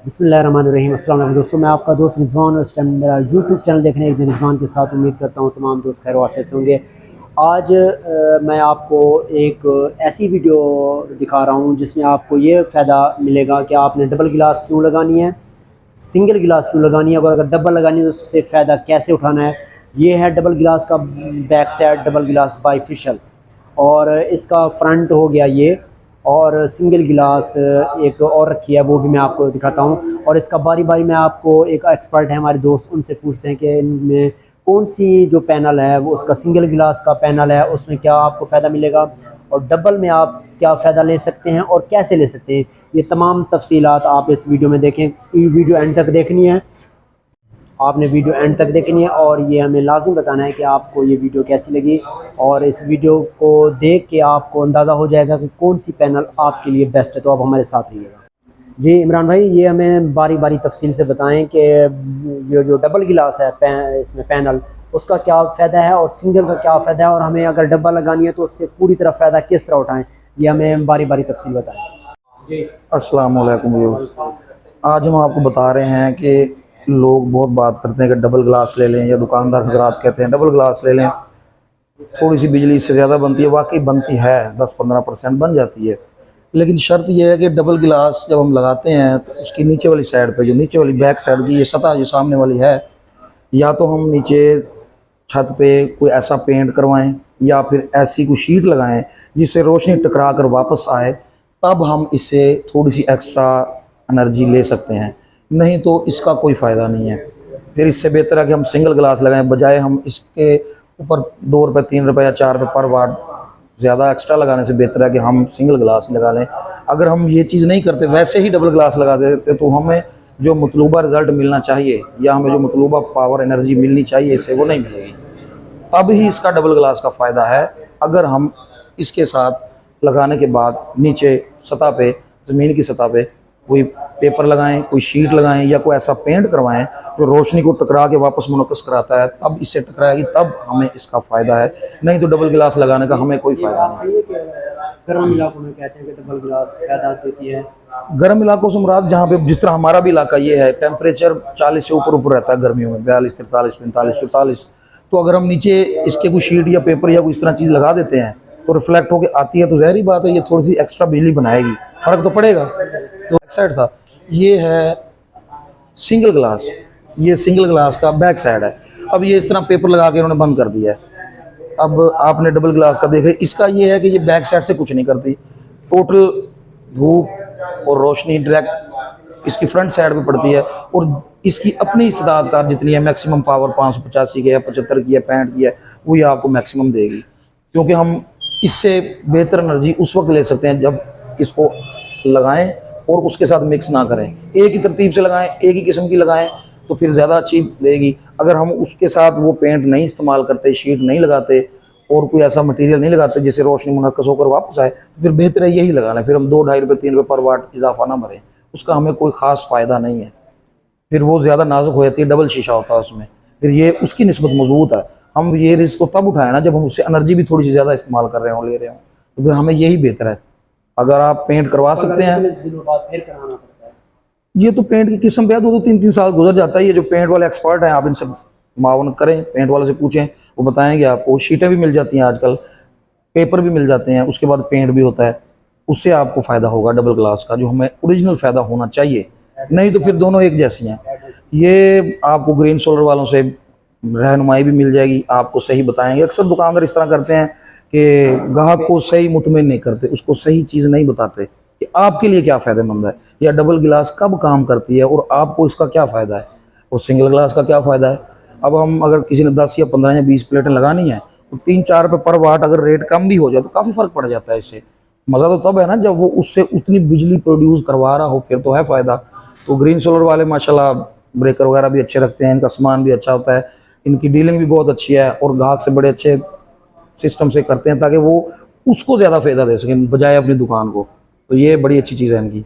बिस्मिल्लाहिर्रहमानिर्रहीम। अस्सलाम वालेकुम दोस्तों, मैं आपका दोस्त रिजवान और इस टाइम मेरा यूट्यूब चैनल देखने एक दिन रिजवान के साथ उम्मीद करता हूँ तमाम दोस्त खैर वाफियत से होंगे। आज मैं आपको एक ऐसी वीडियो दिखा रहा हूँ जिसमें आपको ये फ़ायदा मिलेगा कि आपने डबल गिलास क्यों लगानी है, सिंगल गिलास क्यों लगानी है, अगर डबल लगानी है तो उससे फ़ायदा कैसे उठाना है। ये है डबल गिलास का बैक साइड, डबल गिलास बाईफिशियल, और इसका फ्रंट हो गया ये, और सिंगल गिलास एक और रखी है वो भी मैं आपको दिखाता हूँ। और इसका बारी बारी मैं आपको, एक एक्सपर्ट है हमारे दोस्त, उनसे पूछते हैं कि इनमें कौन सी जो पैनल है वो उसका सिंगल गिलास का पैनल है, उसमें क्या आपको फ़ायदा मिलेगा और डबल में आप क्या फ़ायदा ले सकते हैं और कैसे ले सकते हैं। ये तमाम तफसीलात आप इस वीडियो में देखें। वीडियो एंड तक देखनी है, आपने वीडियो एंड तक देखनी है और ये हमें लाजमी बताना है कि आपको ये वीडियो कैसी लगी। और इस वीडियो को देख के आपको अंदाज़ा हो जाएगा कि कौन सी पैनल आपके लिए बेस्ट है, तो आप हमारे साथ रहिएगा। जी इमरान भाई, ये हमें बारी बारी तफसील से बताएं कि ये जो डबल गिलास है इसमें पैनल, उसका क्या फ़ायदा है और सिंगल का क्या फ़ायदा है, और हमें अगर डब्बा लगानी है तो उससे पूरी तरह फ़ायदा किस तरह उठाएँ, ये हमें बारी बारी तफसील बताएँ। जी अस्सलाम वालेकुम व्यूअर्स। आज हम आपको बता रहे हैं कि लोग बहुत बात करते हैं कि डबल ग्लास ले लें, या दुकानदार हजरात कहते हैं डबल ग्लास ले लें, थोड़ी सी बिजली इससे ज़्यादा बनती है। वाकई बनती है, 10-15% बन जाती है, लेकिन शर्त यह है कि डबल गिलास जब हम लगाते हैं तो उसकी नीचे वाली साइड पे, जो नीचे वाली बैक साइड की ये सतह जो सामने वाली है, या तो हम नीचे छत पे कोई ऐसा पेंट करवाएं या फिर ऐसी कोई शीट लगाएं जिससे रोशनी टकरा कर वापस आए, तब हम इससे थोड़ी सी एक्स्ट्रा एनर्जी ले सकते हैं। नहीं तो इसका कोई फ़ायदा नहीं है। फिर इससे बेहतर है कि हम सिंगल ग्लास लगाएं, बजाय हम इसके ऊपर 2 रुपये 3 रुपये या 4 रुपये पर वाट ज़्यादा एक्स्ट्रा लगाने से बेहतर है कि हम सिंगल ग्लास लगा लें। अगर हम ये चीज़ नहीं करते, वैसे ही डबल ग्लास लगा देते, तो हमें जो मतलूबा रिज़ल्ट मिलना चाहिए या हमें जो मतलूबा पावर एनर्जी मिलनी चाहिए इससे वो नहीं मिलेगी। तब ही इसका डबल ग्लास का फ़ायदा है। अगर हम इसके साथ लगाने के बाद नीचे सतह पे, ज़मीन की सतह पे कोई पेपर लगाएं, कोई शीट लगाएं या कोई ऐसा पेंट करवाएं जो रोशनी को टकरा के वापस मुनक्कस कराता है, तब इससे टकराएगी, तब हमें इसका फ़ायदा है। नहीं तो डबल गिलास लगाने का हमें कोई फ़ायदा नहीं। गर्म इलाकों में कहते हैं कि डबल गिलास फ़ायदा देती है। गर्म इलाकों से मुराद जहाँ पे, जिस तरह हमारा भी इलाका ये है, टेम्परेचर 40 से ऊपर ऊपर रहता है गर्मियों में, 42, 43, 45, 44। तो अगर हम नीचे इसके कोई शीट या पेपर या कोई इस तरह चीज़ लगा देते हैं तो रिफ्लेक्ट होकर आती है, तो ज़ाहिर बात है ये थोड़ी सी एक्स्ट्रा बिजली बनाएगी, फ़र्क तो पड़ेगा। तो बैक साइड था, ये है सिंगल ग्लास, ये सिंगल ग्लास का बैक साइड है। अब ये इस तरह पेपर लगा के इन्होंने बंद कर दिया है। अब आपने डबल ग्लास का देखे, इसका ये है कि ये बैक साइड से कुछ नहीं करती, टोटल धूप और रोशनी डायरेक्ट इसकी फ्रंट साइड पे पड़ती है, और इसकी अपनी इस्तेदाद जितनी है, मैक्सिमम पावर 585 की है, 75 की है, 65 की है, वो ये आपको मैक्सिमम देगी। क्योंकि हम इससे बेहतर एनर्जी उस वक्त ले सकते हैं जब इसको लगाएं और उसके साथ मिक्स ना करें। एक ही तरतीब से लगाएं, एक ही किस्म की लगाएं, तो फिर ज़्यादा अच्छी रहेगी। अगर हम उसके साथ वो पेंट नहीं इस्तेमाल करते, शीट नहीं लगाते और कोई ऐसा मटेरियल नहीं लगाते जिससे रोशनी मुनक्कस होकर वापस आए, तो फिर बेहतर है यही लगा लें। फिर हम 2-2.5 रुपये 3 रुपये पर वाट इजाफा ना भरें, उसका हमें कोई ख़ास फ़ायदा नहीं है। फिर वो ज़्यादा नाजुक हो जाती है, डबल शीशा होता है उसमें, फिर ये उसकी निस्बत मजबूत है। हम ये रिस्क को तब उठाएं ना जब हम उससे एनर्जी भी थोड़ी सी ज़्यादा इस्तेमाल कर रहे हों, ले रहे हों, तो फिर हमें यही बेहतर है। अगर आप पेंट करवा सकते हैं, फिर कराना पड़ता है। ये तो पेंट की किस्म पे है, 2-3 साल गुजर जाता है। ये जो पेंट वाले एक्सपर्ट हैं, आप इनसे मावनत करें, पेंट वाले से पूछें, वो बताएंगे आपको। शीटें भी मिल जाती हैं आजकल, पेपर भी मिल जाते हैं, उसके बाद पेंट भी होता है, उससे आपको फ़ायदा होगा डबल ग्लास का, जो हमें ओरिजिनल फ़ायदा होना चाहिए। नहीं तो फिर दोनों एक जैसी हैं। ये आपको ग्रीन सोलर वालों से रहनुमाई भी मिल जाएगी, आपको सही बताएंगे। अक्सर दुकानदार इस तरह करते हैं कि ग्राहक को सही मुतमिन नहीं करते, उसको सही चीज़ नहीं बताते कि आपके लिए क्या फ़ायदेमंद है, या डबल गिलास कब काम करती है और आपको इसका क्या फ़ायदा है और सिंगल ग्लास का क्या फ़ायदा है। अब हम, अगर किसी ने 10 या 15 या 20 प्लेटें लगानी है, तो 3-4 रुपये पर वाट अगर रेट कम भी हो जाए तो काफ़ी फ़र्क पड़ जाता है। इससे मज़ा तो तब है ना जब वो उससे उतनी बिजली प्रोड्यूस करवा रहा हो, फिर तो है फ़ायदा। तो ग्रीन सोलर वाले माशाल्लाह ब्रेकर वगैरह भी अच्छे रखते हैं, इनका सामान भी अच्छा होता है, इनकी डीलिंग भी बहुत अच्छी है, और ग्राहक से बड़े अच्छे सिस्टम से करते हैं ताकि वो उसको ज़्यादा फ़ायदा दे सकें बजाय अपनी दुकान को। तो ये बड़ी अच्छी चीज़ है इनकी।